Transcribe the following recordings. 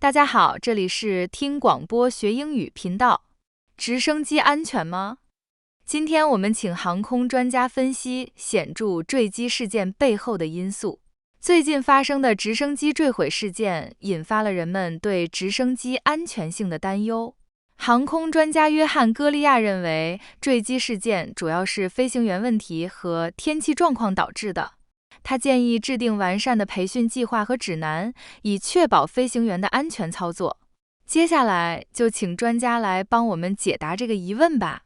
大家好，这里是听广播学英语频道。直升机安全吗？今天我们请航空专家分析显著坠机事件背后的因素。最近发生的直升机坠毁事件引发了人们对直升机安全性的担忧。航空专家约翰·戈利亚认为，坠机事件主要是飞行员问题和天气状况导致的。他建议制定完善的培训计划和指南，以确保飞行员的安全操作。接下来就请专家来帮我们解答这个疑问吧。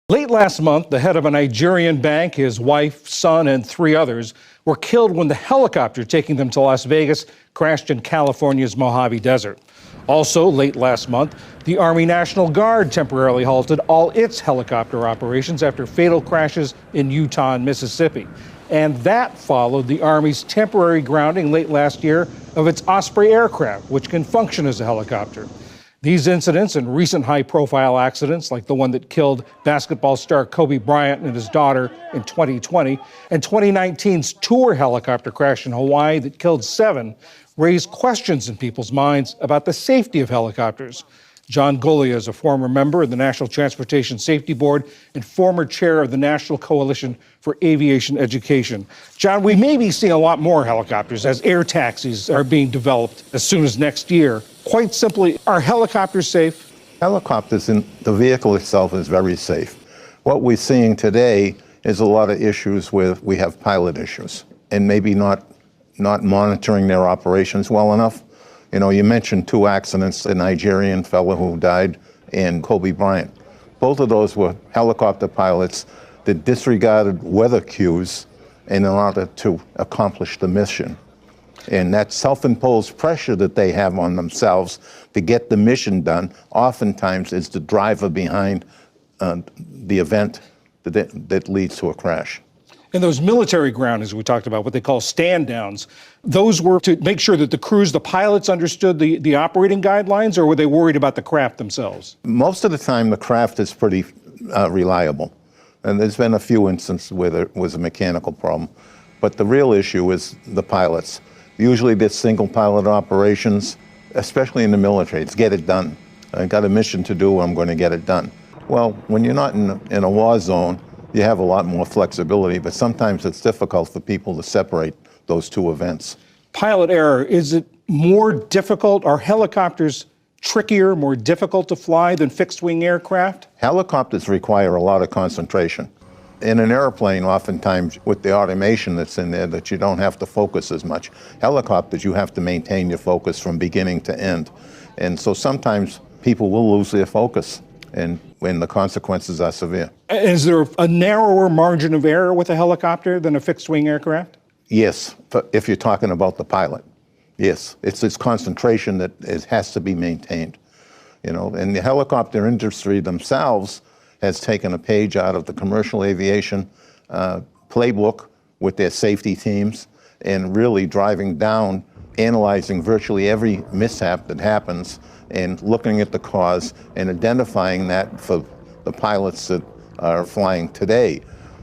Late last month, the head of a Nigerian bank, his wife, son, and 3 others were killed when the helicopter taking them to Las Vegas crashed in California's Mojave Desert. Also, late last month, the Army National Guard temporarily halted all its helicopter operations after fatal crashes in Utah and Mississippi. And that followed the Army's temporary grounding late last year of its Osprey aircraft, which can function as a helicopter. These incidents and recent high-profile accidents, like the one that killed basketball star Kobe Bryant and his daughter in 2020, and 2019's tour helicopter crash in Hawaii that killed 7, raised questions in people's minds about the safety of helicopters. John Golia is a former member of the National Transportation Safety Board and former chair of the National Coalition for Aviation Education. John, we may be seeing a lot more helicopters as air taxis are being developed as soon as next year. Quite simply, are helicopters safe? Helicopters, in the vehicle itself is very safe. What we're seeing today is a lot of issues where we have pilot issues and maybe not monitoring their operations well enough. You know, you mentioned 2 accidents, a Nigerian fellow who died and Kobe Bryant. Both of those were helicopter pilots that disregarded weather cues in order to accomplish the mission. And that self-imposed pressure that they have on themselves to get the mission done oftentimes is the driver behind the event that leads to a crash. And those military groundings we talked about, what they call stand-downs, those were to make sure that the crews, the pilots understood the operating guidelines, or were they worried about the craft themselves? Most of the time, the craft is pretty reliable. And there's been a few instances where there was a mechanical problem. But the real issue is the pilots. Usually there's single pilot operations, especially in the military. It's get it done. I got a mission to do, I'm going to get it done. Well, when you're not in a war zone, you have a lot more flexibility, but sometimes it's difficult for people to separate those 2 events. Pilot error, is it more difficult? Are helicopters trickier, more difficult to fly than fixed-wing aircraft? Helicopters require a lot of concentration. In an airplane, oftentimes, with the automation that's in there, that you don't have to focus as much. Helicopters, you have to maintain your focus from beginning to end. And so sometimes people will lose their focus, and when the consequences are severe. Is there a narrower margin of error with a helicopter than a fixed-wing aircraft? Yes, if you're talking about the pilot. Yes, it's this concentration that has to be maintained. You know, and the helicopter industry themselves has taken a page out of the commercial aviation playbook with their safety teams and really driving down, analyzing virtually every mishap that happens and looking at the cause and identifying that for the pilots that are flying today.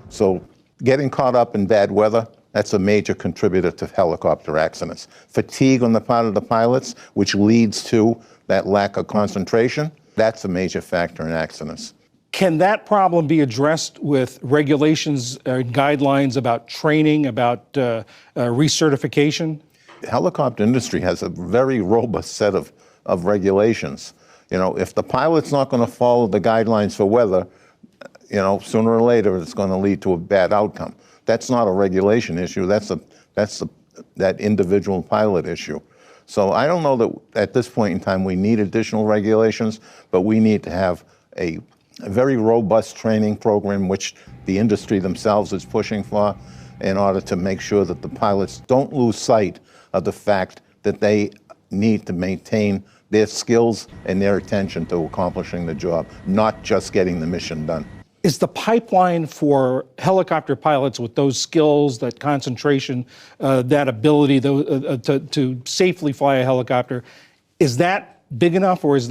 So getting caught up in bad weather, that's a major contributor to helicopter accidents. Fatigue on the part of the pilots, which leads to that lack of concentration, that's a major factor in accidents. Can that problem be addressed with regulations and guidelines about training, about recertification? The helicopter industry has a very robust set of regulations. You know, if the pilot's not going to follow the guidelines for weather, you know, sooner or later it's going to lead to a bad outcome. That's not a regulation issue. That's that individual pilot issue. So I don't know that at this point in time we need additional regulations, but we need to have a very robust training program, which the industry themselves is pushing for, in order to make sure that the pilots don't lose sight of the fact that they need to maintain their skills and their attention to accomplishing the job, not just getting the mission done. Is the pipeline for helicopter pilots with those skills, that concentration, that ability to safely fly a helicopter, is that big enough, or is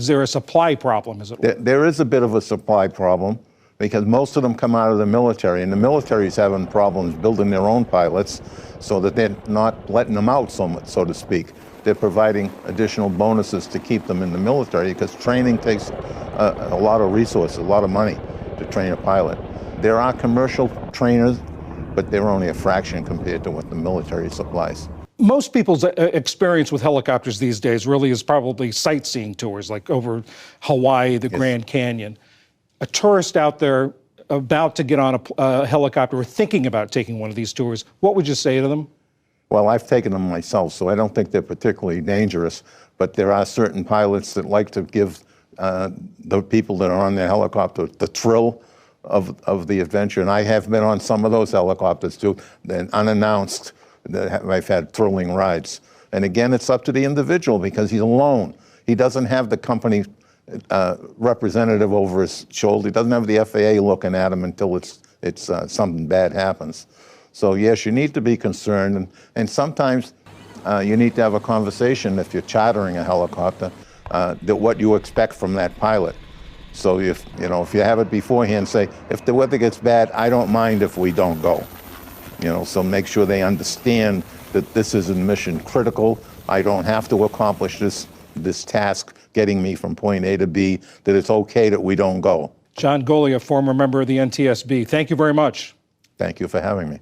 there a supply problem, as it were? There is a bit of a supply problem because most of them come out of the military, and the military is having problems building their own pilots so that they're not letting them out, so to speak. they're providing additional bonuses to keep them in the military because training takes a lot of resources, a lot of money to train a pilot. There are commercial trainers, but they're only a fraction compared to what the military supplies. Most people's experience with helicopters these days really is probably sightseeing tours, like over Hawaii, the Grand Canyon. A tourist out there about to get on a helicopter or thinking about taking one of these tours, what would you say to them? Well, I've taken them myself, so I don't think they're particularly dangerous, but there are certain pilots that like to give the people that are on their helicopter the thrill of the adventure, and I have been on some of those helicopters too, then unannounced, that I've had thrilling rides. And again, it's up to the individual because he's alone. He doesn't have the company representative over his shoulder. He doesn't have the FAA looking at him until it's something bad happens. So yes, you need to be concerned, and sometimes you need to have a conversation if you're chartering a helicopter, that what you expect from that pilot. So if you have it beforehand, say, if the weather gets bad, I don't mind if we don't go. So make sure they understand that this is a mission critical. I don't have to accomplish this task getting me from point A to B, that it's okay that we don't go. John Golia, former member of the NTSB. Thank you very much. Thank you for having me.